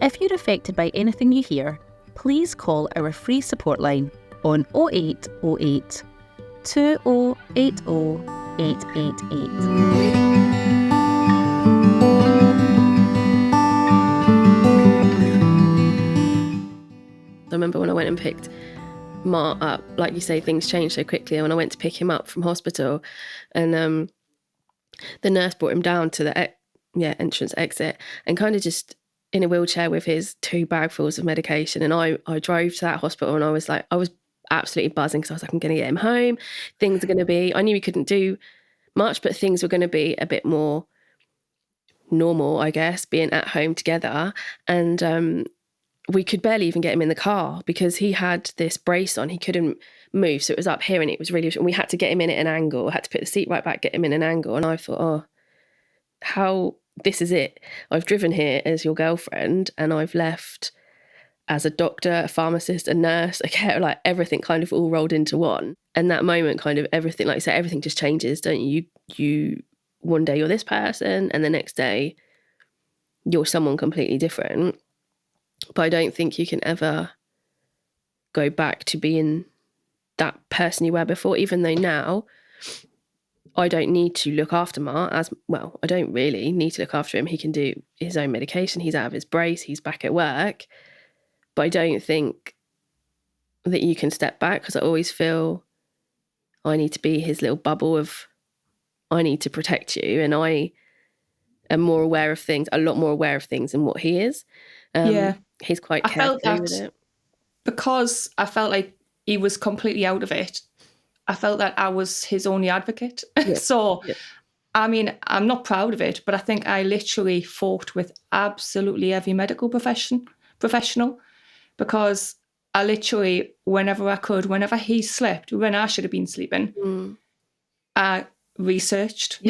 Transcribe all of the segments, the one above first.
If you're affected by anything you hear, please call our free support line on 0808 2080 888. I remember when I went and picked Mark up, like you say, things changed so quickly. And when I went to pick him up from hospital, and the nurse brought him down to the entrance exit, and kind of just in a wheelchair with his 2 bagfuls of medication. And I drove to that hospital, and I was absolutely buzzing, because I was like, I'm going to get him home. Things are going to be, I knew we couldn't do much, but things were going to be a bit more normal, I guess, being at home together. And we could barely even get him in the car because he had this brace on. He couldn't move. So it was up here, and it was really, and we had to get him in at an angle. I had to put the seat right back, get him in an angle. And I thought, this is it. I've driven here as your girlfriend, and I've left as a doctor, a pharmacist, a nurse, a care, like everything kind of all rolled into one. And that moment, kind of everything, like I say, everything just changes, don't you? You one day you're this person, and the next day you're someone completely different. But I don't think you can ever go back to being that person you were before, even though now I don't need to look after Mark as well. I don't really need to look after him. He can do his own medication. He's out of his brace. He's back at work. But I don't think that you can step back, because I always feel I need to be his little bubble of, I need to protect you. And I am more aware of things, a lot more aware of things than what he is. He's quite carefree with it. Because I felt like he was completely out of it, I felt that I was his only advocate. Yeah. I mean, I'm not proud of it, but I think I literally fought with absolutely every medical professional, because I literally, whenever I could, whenever he slept, when I should have been sleeping, I researched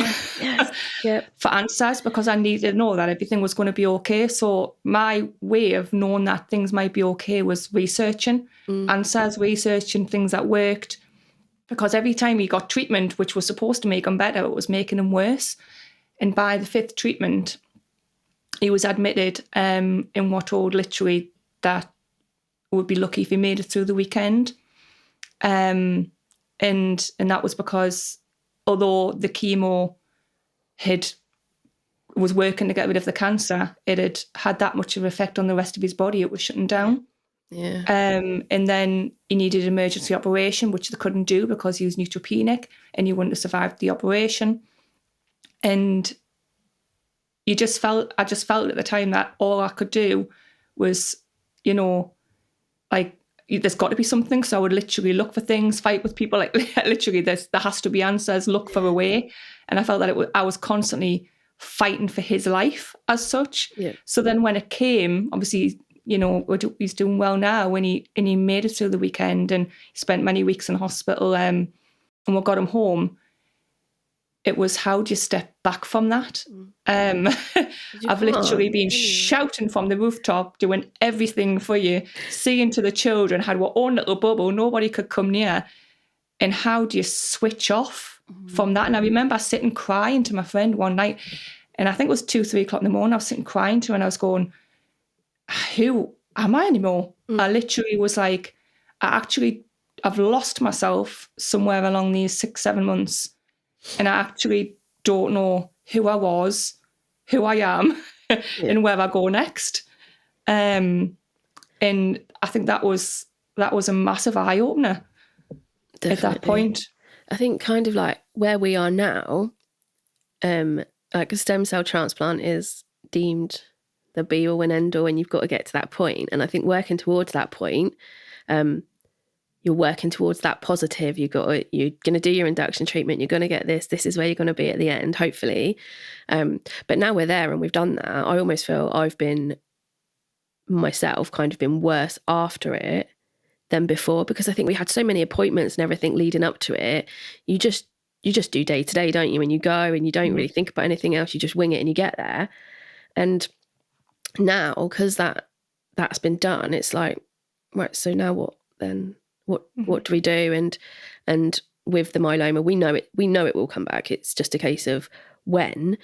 for answers, because I needed to know that everything was going to be okay. So my way of knowing that things might be okay was researching answers, researching things that worked, because every time he got treatment, which was supposed to make him better, it was making him worse. And by the 5th treatment, he was admitted and we're told literally that would be lucky if he made it through the weekend. And that was because although the chemo was working to get rid of the cancer, it had that much of an effect on the rest of his body. It was shutting down. Yeah. And then he needed emergency operation, which they couldn't do because he was neutropenic and he wouldn't have survived the operation. And I just felt at the time that all I could do was, like, there's got to be something. So I would literally look for things, fight with people, like literally there has to be answers, look for a way. And I felt that I was constantly fighting for his life as such. Yeah. So then when it came, obviously, he's doing well now, and he made it through the weekend, and he spent many weeks in hospital, and we got him home. It was, how do you step back from that? I've literally been shouting from the rooftop, doing everything for you, seeing to the children, had our own little bubble, nobody could come near. And how do you switch off from that? And I remember sitting crying to my friend one night, and I think it was 2-3 o'clock in the morning, I was sitting crying to her, and I was going, who am I anymore? I literally was like, I've lost myself somewhere along these 6-7 months. And I actually don't know who I was, who I am, and where I go next. And I think that was a massive eye opener at that point. I think kind of like where we are now, like a stem cell transplant is deemed the be all and end all, and you've got to get to that point. And I think working towards that point, you're working towards that positive. You're going to do your induction treatment. You're going to get this. This is where you're going to be at the end, hopefully. But now we're there and we've done that. I almost feel I've been myself kind of been worse after it than before, because I think we had so many appointments and everything leading up to it. You just do day to day, don't you? When you go and you don't really think about anything else, you just wing it and you get there. And now, because that's been done, it's like, right, so now what then? What do we do? And with the myeloma, we know it will come back. It's just a case of when.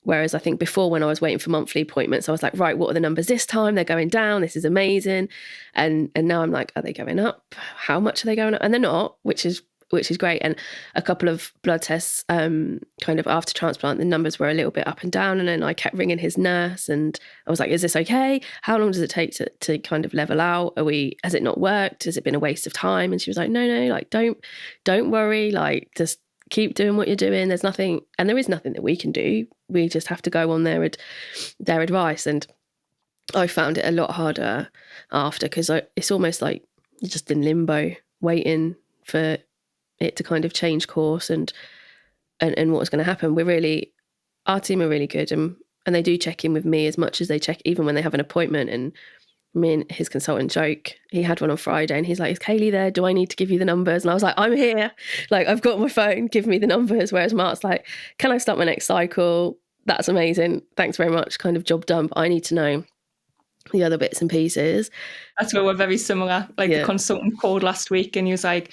Whereas I think before, when I was waiting for monthly appointments, I was like, right, what are the numbers this time? They're going down. This is amazing. And now I'm like, are they going up? How much are they going up? And they're not, which is great. And a couple of blood tests, kind of after transplant, the numbers were a little bit up and down. And then I kept ringing his nurse and I was like, is this okay? How long does it take to kind of level out? Has it not worked? Has it been a waste of time? And she was like, no, like, don't worry. Like, just keep doing what you're doing. There's nothing, and there is nothing that we can do. We just have to go on their advice. And I found it a lot harder after, because it's almost like you're just in limbo, waiting for it to kind of change course and what's going to happen. Our team are really good, and they do check in with me as much as they check, even when they have an appointment. And me and his consultant joke, he had one on Friday and he's like, is Kayleigh there? Do I need to give you the numbers? And I was like, I'm here. Like, I've got my phone, give me the numbers. Whereas Mark's like, can I start my next cycle? That's amazing. Thanks very much. Kind of job done. But I need to know the other bits and pieces. That's where we're very similar. Like, the consultant called last week and he was like,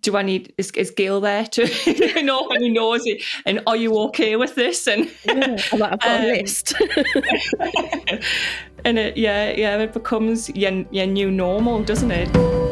is Gail there to know when he knows it? And are you okay with this? And I'm like, I've got a list. And it becomes your new normal, doesn't it?